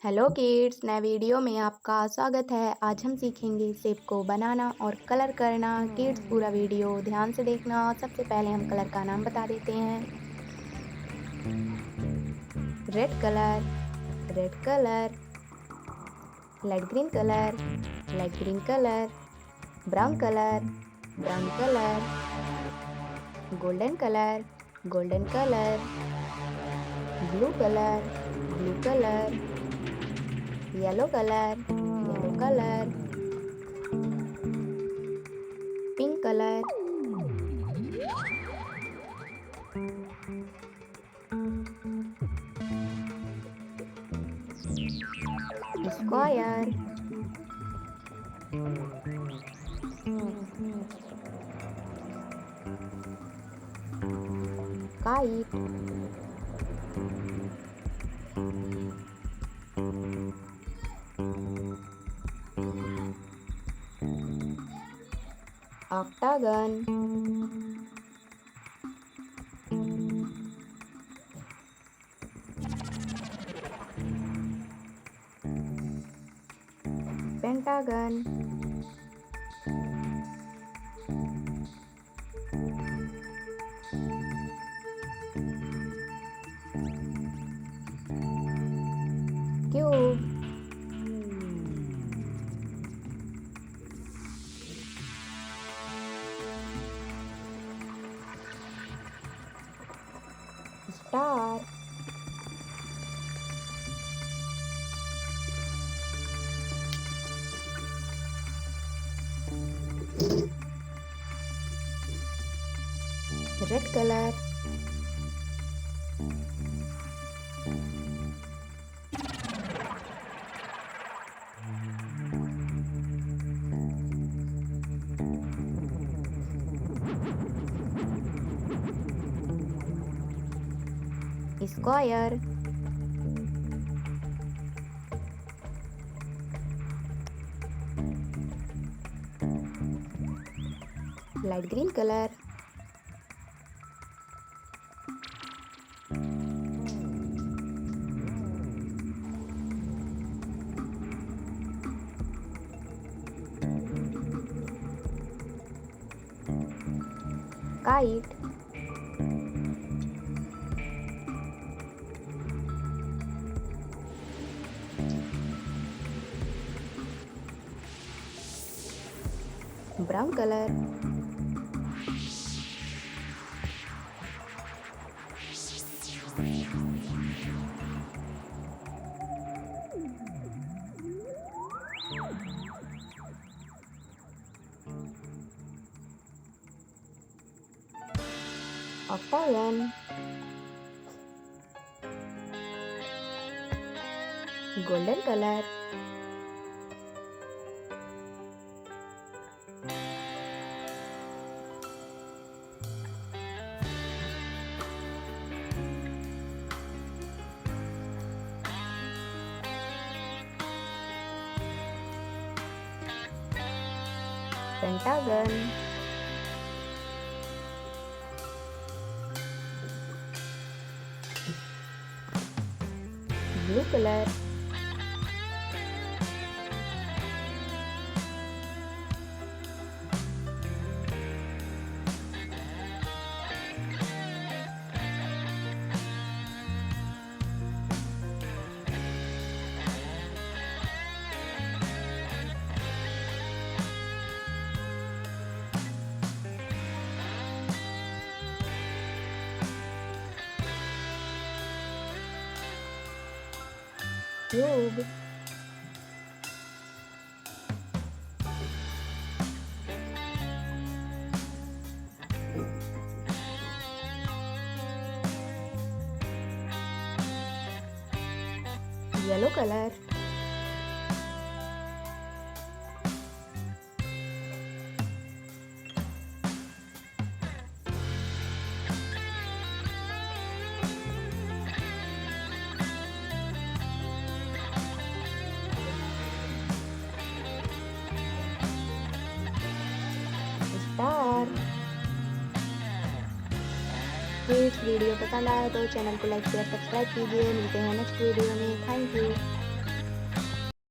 Hello kids, नए video में आपका स्वागत है। आज हम सीखेंगे शेप को बनाना और कलर करना। किड्स पूरा वीडियो ध्यान से देखना। सबसे पहले हम कलर का नाम बता देते हैं। Red colour, red colour. Light green colour, light green colour. Brown colour, brown colour. Golden colour, golden colour. Blue colour, blue colour. Yellow colour, yellow colour. Pink colour. Square. Kite. Octagon. Pentagon. Cube. Star. Red colour. Square. Light green colour. Kite. Brown colour. Octagon. Golden colour. Pentagon. Blue colour. Cube. Yellow colour. Star. Please video पसंद आया तो channel को like share subscribe कीजिए। मिलते हैं next video में। Thank you.